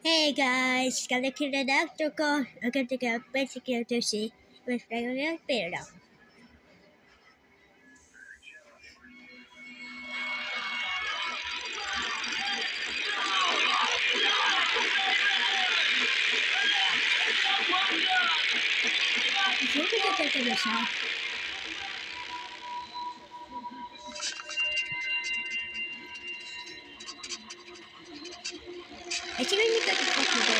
Hey guys, gotta kill the doctor call. I'm gonna go basically to see what's going on there now. If you can get to this house. I should really get the fucking door.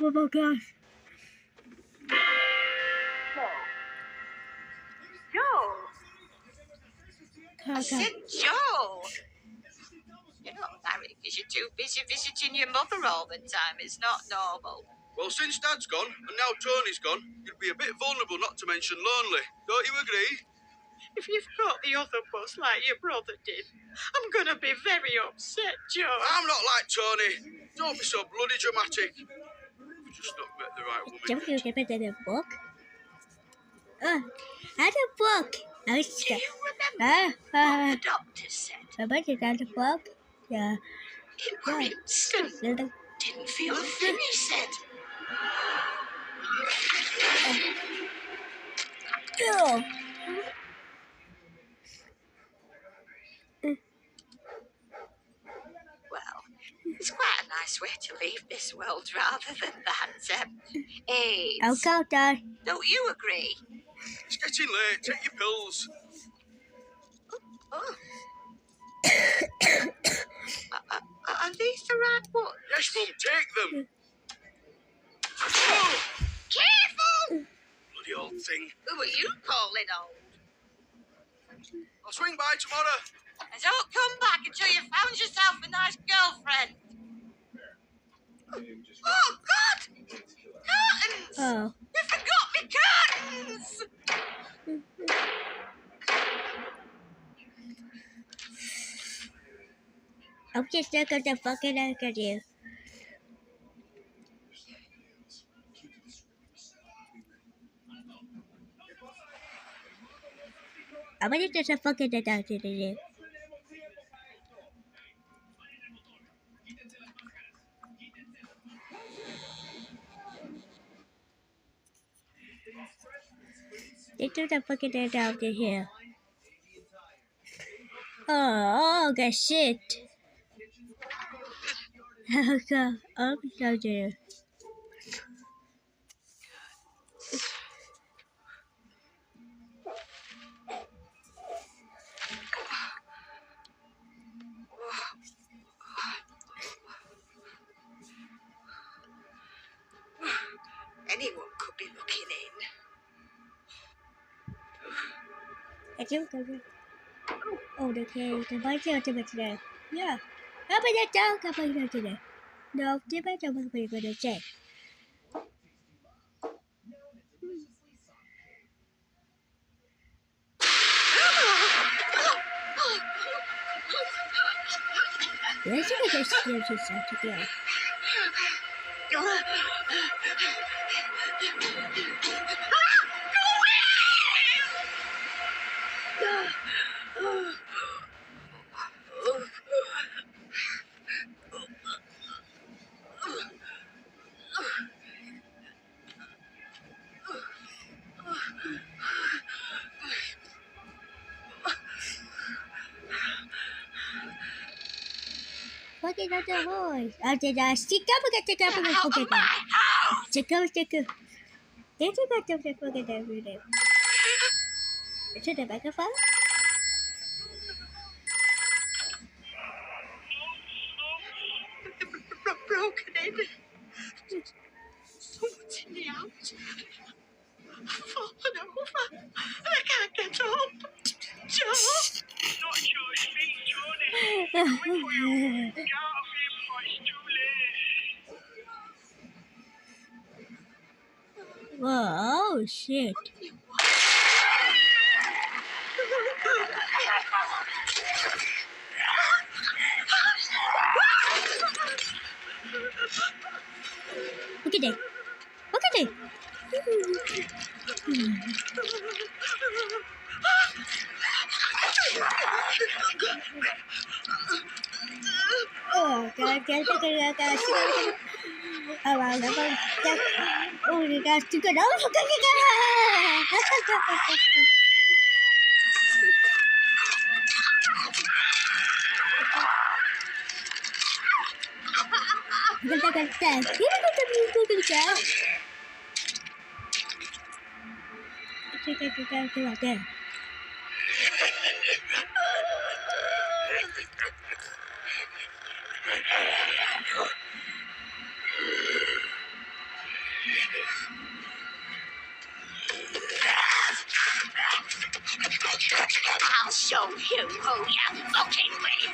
Oh my gosh. Joe. I said Joe. You're not married because you're too busy visiting your mother all the time. It's not normal. Well, since Dad's gone, and now Tony's gone, you'd be a bit vulnerable not to mention lonely. Don't you agree? If you've got the other bus like your brother did, I'm going to be very upset, Joe. I'm not like Tony. Don't be so bloody dramatic. You've just not met the right woman. Don't you get the book? I had a book. I was Do scared. you remember what the doctor said? Somebody got a book? Yeah. It were instant. Didn't feel a thing, he said. Ew. Well, it's quite a nice way to leave this world rather than that. AIDS. I'll go, Dad. Don't you agree? It's getting late. Take your pills. Oh. Are these the right ones? Yes, Mum, take them. Careful! Bloody old thing. Who are you calling old? I'll swing by tomorrow. And don't come back until you've found yourself a nice girlfriend. Oh, God! Curtains! Oh. You forgot me curtains! I'm just not gonna fucking look at you. I'm gonna just a fucking doctor to you. They took the fucking doctor here. Oh, good shit. Oh, God. I'm so dear. Anyone could be looking in. I do go. Oh, okay. The bike's out to today. Yeah. How about that dog? How about that today? No, they might not what we're gonna say. Let's see what this gives us out today. Fucking out the horse. I did stick up and get up and forget that. Stick up. Did you got to forget every day? Is it a microphone? Broken in. Someone's in the house. I've fallen over. And I can't get up. Joe? Not Joe, speak Tony. Coming for you. Get out of here before it's too late. Whoa, oh shit. Look at it. Look at it. Oh, God, get the guys. Oh, wow, never. Oh, you guys, you got over. I'll show you who you're fucking with.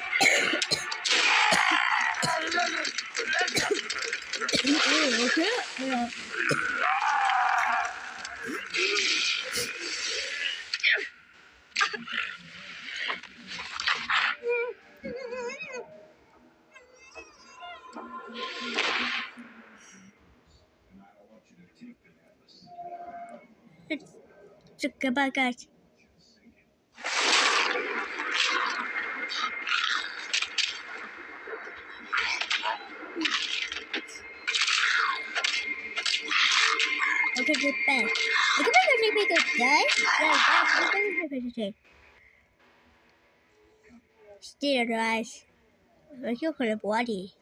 Goodbye, guys. Okay, good bed. I can make a good day. Yeah, still rise. Where's your whole body?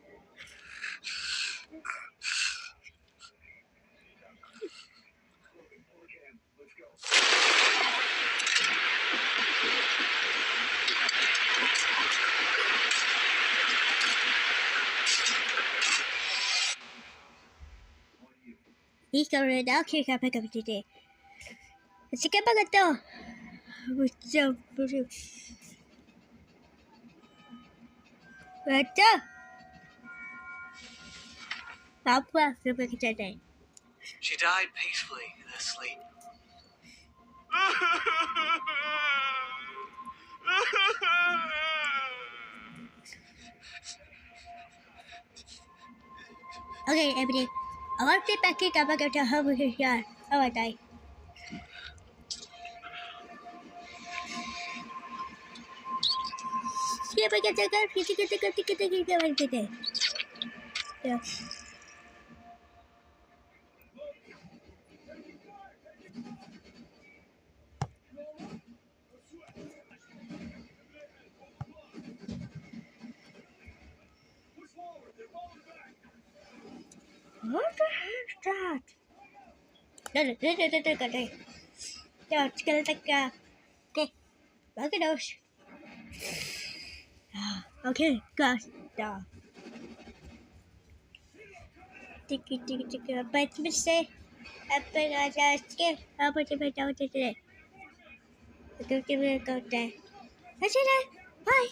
He's going to kick up a cup today. Let's get back at door. We're so blue. Right there. I'll press the back today. She died peacefully in her sleep. Okay, everybody. I want to back it up to her with his yard. Oh, I die. Yeah, but get the gun. Yeah. What the hell is that? No. Yeah, it's gonna take okay. Look at those. Okay, guys. Yeah. Tiki. But mistake. I put on the skin. I'll put it down today. I'll give it a go there. That's it. Bye.